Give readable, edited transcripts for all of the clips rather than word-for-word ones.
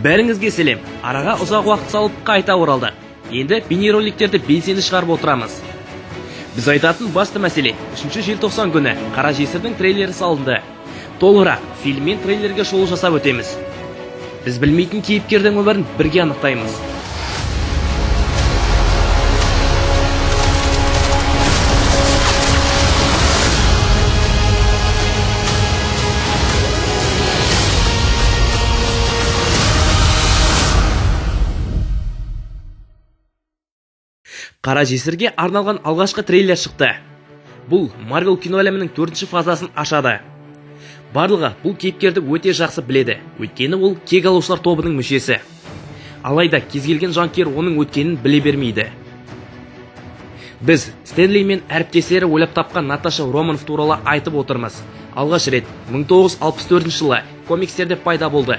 Бәріңізге сәлем. Араға ұзақ уақыт салып қайта оралды. Енді бейнероликтерді белсенді шығарып отырамыз. Біз айтатын басты мәселе 3 желтоқсан күні Қара жесірдің трейлері салынды. Толығырақ фильммен трейлерге шолу жасап өтеміз. Біз білмейтін кейіпкердің өмірін бірге анықтаймыз. Қара жесірге арналған алғашқы трейлер шықты. Бұл Marvel кино әлемінің 4-ші фазасын ашады. Барлығы бұл кейіпкерді өте жақсы біледі, өйткені ол кек алушылар тобының мүшесі. Алайда кез келген жанкүйер оның өткенін біле бермейді. Біз Стэнли мен әріптестері ойлап тапқан Наташа Романов туралы айтып отырмыз. Алғаш рет 1964 жылы комикстерде пайда болды.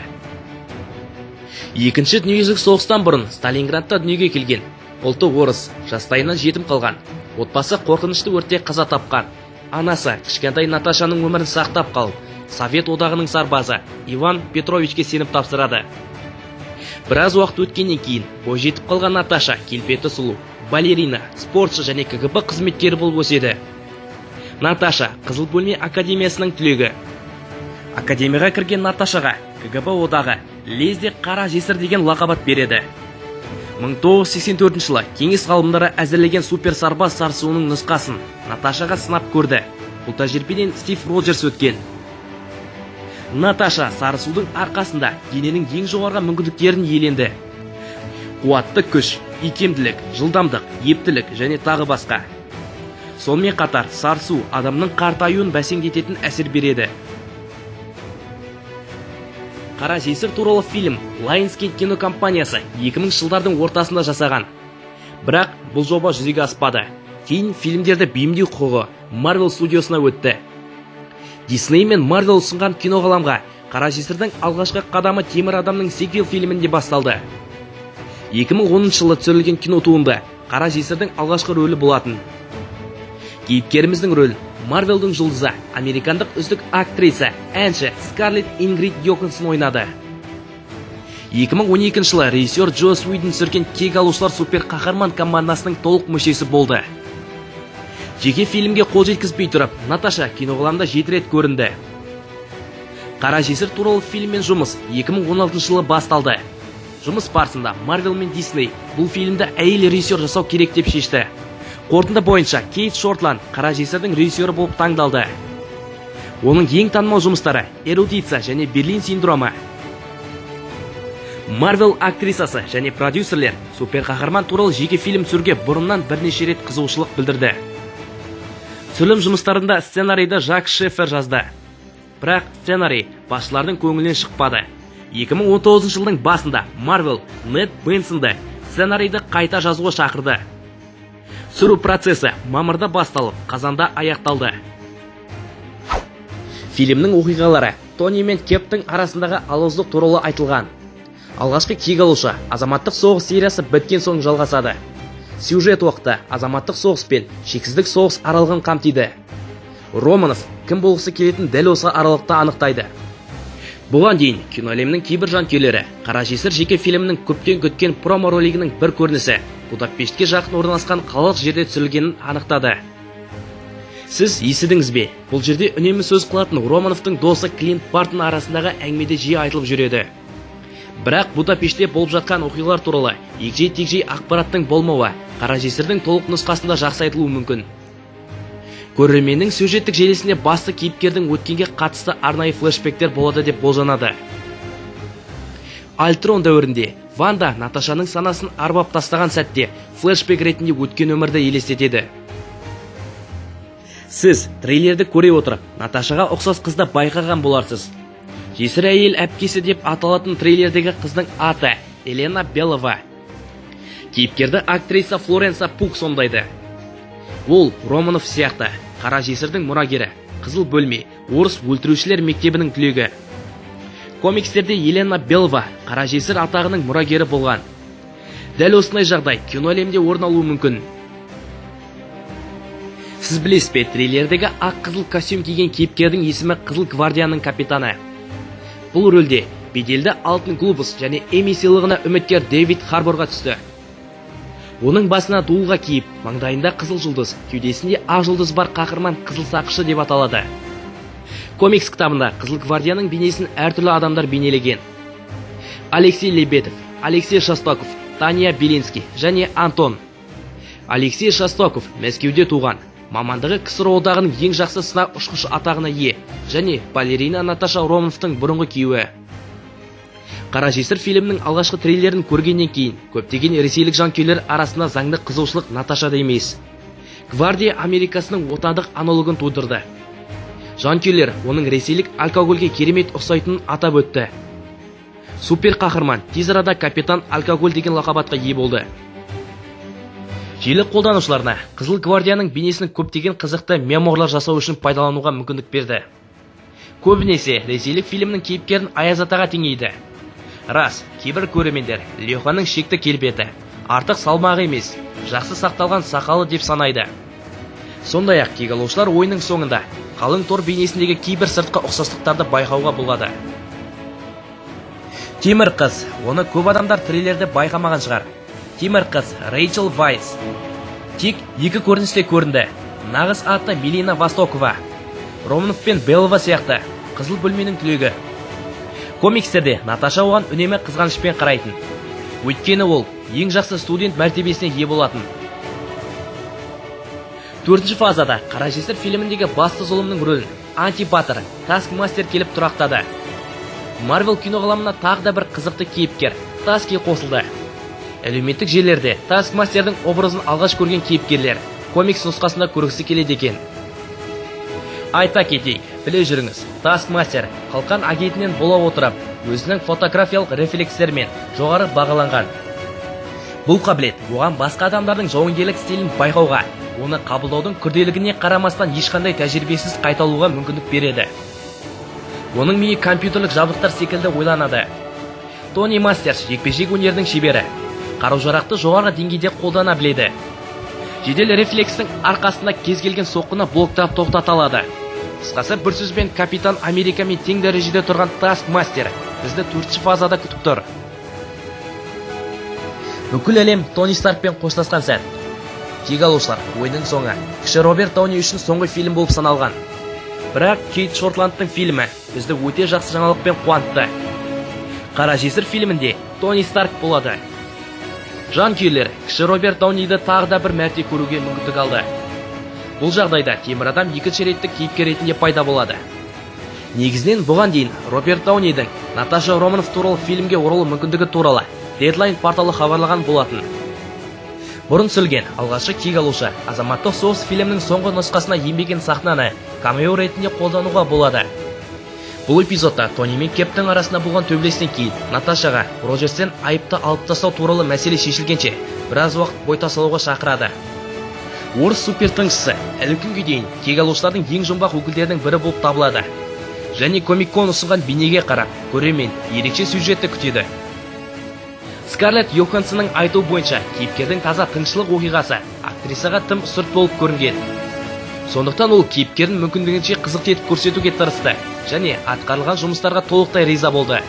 Екінші дүниежүзілік соғыстан бұрын Сталинградта дүниеге келген. Ұлты орыс, жастайынан жетім қалған. Отбасы қорқынышты өртте қаза тапқан. Анасы кішкентай Наташаның өмірін сақтап қалып, Совет одағының сарбазы Иван Петровичке сеніп тапсырады. Біраз уақыт өткеннен кейін бойжетіп қалған Наташа келбеті сұлу, балерина, спортшы және КГБ қызметкері болып өседі. Наташа Қызыл бөлме академиясының түлегі. Академияға кірген Наташаға КГБ одағы лезде Қара жесір деген лақап береді. 1984 жылы кеңес ғалымдары әзірлеген супер сарбаз сарысуының нұсқасын Наташаға сынап көрді. Бұл тәжірибеден Стив Роджерс өткен. Наташа сарысудың арқасында дененің ең жоғарғы мүмкіндіктерін иеленді. Қуатты күш, икемділік, жылдамдық, ептілік және тағы басқа. Сонымен қатар сарысу адамның қартаюын бәсеңдететін әсер береді. Қара жесір туралы фильм Lionsgate кинокомпаниясы 2000 жылдардың ортасында жасаған. Бірақ бұл жоба жүзеге аспады. Кейін фильмдерді бейімдеу құқығы Marvel студиясына өтті. Disney мен Marvel ұсынған киноғаламға Қара жесірдің алғашқы қадамы Темір адамның сиквел фильмінде басталды. 2010 жылы түсірілген кинотуынды Қара жесірдің алғашқы рөлі болатын. Кейіпкеріміздің рөлін Марвелдің жұлдызы, американдық үздік актриса, әнші Скарлетт Ингрид Йоханссон ойнады. 2012 жылы режиссер Джосс Уидон түсірген кек алушылар супер қаһарман командасының толық мүшесі болды. Жеке фильмге қол жеткізбей тұрып, Наташа киноғаламда 7 рет көрінді. Қара жесір туралы фильммен жұмыс 2016 жылы басталды. Жұмыс барысында Marvel мен Disney бұл фильмді әйел режиссер жасау керек деп шешті. Қорытынды бойынша Кейт Шортланд Қара жесірдің режиссері болып таңдалды. Оның ең танымал жұмыстары Эрудиция және Берлин синдромы. Marvel актрисасы және продюсерлер супер қаһарман туралы жеке фильм түсіруге бұрыннан бірнеше рет қызығушылық білдірді. Түсірілім жұмыстарында сценарийді Жак Шефер жазды. Бірақ сценарий басшылардың көңілінен шықпады. 2019 жылдың басында Marvel Нед Бенсонды сценарийді қайта жазуға шақырды. Түсіру процесі мамырда басталып, қазанда аяқталды. Фильмнің оқиғалары Тони мен Кептің арасындағы алауыздық туралы айтылған. Алғашқы кек алушы азаматтық соғыс сериясы біткен соң жалғасады. Сюжет уақыты азаматтық соғыс пен шексіздік соғыс аралығын қамтиды. Романов кім болғысы келетін дәл осы аралықта анықтайды. Бұған дейін кино әлемінің кейбір жанкүйерлері Қара жесір жеке фильмінің көптен күткен промо ролигінің бір көрінісі Будапештке жақын орналасқан қалалық жерде түсірілгенін анықтады. Сіз естідіңіз бе? Бұл жерде үнемі сөз қылатын Романовтың досы Клинт Бартон арасындағы әңгімеде жиі айтылып жүреді. Бірақ Будапештте болып жатқан оқиғалар туралы егжей-тегжей ақпараттың болмауы Қара жесірдің толық нұсқасында жақсы айтылуы мүмкін. Көрерменнің сюжеттік желісінде басты кейіпкердің өткенге қатысты арнайы флешбектер болады деп болжанады. Альтрон дәуірінде Ванда Наташаның санасын арбап тастаған сәтте флешбек ретінде өткен өмірді елестетеді. Сіз трейлерді көре отырып, Наташаға ұқсас қызды байқаған боларсыз. Жесір әйел әпкесі деп аталатын трейлердегі қыздың аты Елена Белова. Кейіпкерді актриса Флоренса Пук сомдайды. Ол Романов сияқты Қара жесірдің мұрагері, Қызыл бөлме, орыс өлтірушілер мектебінің түлегі. Комикстерде Елена Белова Қара жесір атағының мұрагері болған. Дәл осындай жағдай кино әлемінде орын алуы мүмкін. Сіз білесіз бе, трейлердегі ақ қызыл костюм киген кейіпкердің есімі Қызыл гвардияның капитаны. Бұл рөлде беделді алтын глобус және Эмми сыйлығына үміткер Дэвид Харборға түсті. Оның басына дуылға киіп, маңдайында қызыл жұлдыз, кеудесінде ақ жұлдыз бар қаһарман қызыл сақшы деп аталады. Комикс кітабында Қызыл гвардияның бейнесін әртүрлі адамдар бейнелеген. Алексей Лебедев, Алексей Шостаков, Таня Белинский және Антон. Алексей Шостаков Мәскеуде туған. Мамандығы КСР одағының ең жақсы сынақ ұшқышы атағына ие және балерина Наташа Романовтың бұрынғы күйеуі. Қара жесір фильмнің алғашқы трейлерін көргеннен кейін көптеген ресейлік жанкүйерлер арасында заңды қызығушылық Наташада емес, Гвардия Америкасының отандық аналогын тудырды. Жанкүйерлер оның ресейлік алкогольге керемет ұқсайтынын атап өтті. Супер қаһарман тез арада капитан алкоголь деген лақап атқа ие болды. Желі қолданушыларына Қызыл гвардияның бейнесінің көптеген қызықты меморлар жасау үшін пайдалануға мүмкіндік берді. Көбінесе ресейлік фильмнің кейіпкерін Аяз атаға теңейді. Рас, кейбір көрермендер Леханың шекті келбеті, артық салмағы емес, жақсы сақталған сақалы деп санайды. Сондай-ақ кегалаушылар ойынның соңында қалың тор бейнесіндегі кейбір сыртқы ұқсастықтарды байқауға болады. Темір қыз, оны көп адамдар трейлерде байқамаған шығар. Темір қыз Рэйчел Вайс тек екі көріністе көрінді. Нағыз аты Милена Востокова, Романов пен Белова сияқты қызыл бөлменің түлегі. Комикстерде Наташа оған үнемі қызғанышпен қарайтын. Өйткені ол ең жақсы студент мәртебесіне ие болатын. 4-ші фазада Қара жесір фильміндегі басты зұлымның рөлін антипатыр Таскмастер келіп тұрақтады. Марвел киноғаламына тағы да бір қызықты кейіпкер Таски қосылды. Әлеуметтік желілерде Таскмастердің образын алғаш көрген кейіпкерлер комикс нұсқасында көргісі келеді екен. Айта кетейік, біле жүріңіз, Таскмастер қалқан агентінен бола отырып, өзінің фотографиялық рефлекстермен жоғары бағаланған. Бұл қабілет оған басқа адамдардың жауынгерлік стилін байқауға, оны қабылдаудың күрделігіне қарамастан ешқандай тәжірибесіз қайталуға мүмкіндік береді. Оның миы компьютерлік жабдықтар секілді ойланады. Тони Мастер жекпе-жек өнерінің шебері. Қару-жарақты жоғары деңгейде қолдана біледі. Жедел рефлекстің арқасында кез келген соққыны блоктап тоқтата алады. Қысқасы бір сөзбен капитан Америкамен тең дәрежеде тұрған Таскмастер бізді 4-ші фазада күтіп тұр. Бүкіл әлем Тони Старкпен қоштасқан сәт. Кегалаушылар, ойынның соңы кіші Роберт Дауни үшін соңғы фильм болып саналған. Бірақ Кейт Шортландтың фильмі бізді өте жақсы жаңалықпен қуантты. Қара жесір фильмінде Тони Старк болады. Жанкүйерлер кіші Роберт Дауниді тағы да бір мәрте көруге мүмкіндік алды. Бұл жағдайда темір адам екінші реттік кейіпкер ретінде пайда болады. Негізінен бұған дейін Роберт Даунидің Наташа Романов туралы фильмге оралу мүмкіндігі туралы Deadline порталы хабарлаған болатын. Бұрын түсірілген алғашқы кегалаушы азаматтық соғыс фильмінің соңғы нұсқасына енбеген сахнаны камео ретінде қолдануға болады. Бұл эпизодта Тони мен Кэптің арасында болған төбелестен кейін Наташаға Роджерстен айыпты алып тастау туралы мәселе шешілгенше біраз уақыт бой тасалауға шақырады. Орыс супертыңшысы әлі күнге дейін кегалаушылардың ең жұмбақ өкілдерінің бірі болып табылады. Және комик-кон ұсынған бейнеге қарап, көрермен ерекше сюжетті күтеді. Скарлетт Йоханссонның айтуы бойынша кейіпкердің таза тыңшылық оқиғасы актрисаға тым сұрт болып көрінген. Сондықтан ол кейіпкерін мүмкіндігінше қызықты етіп көрсетуге тырысты және атқарылған жұмыстарға толықтай риза болды.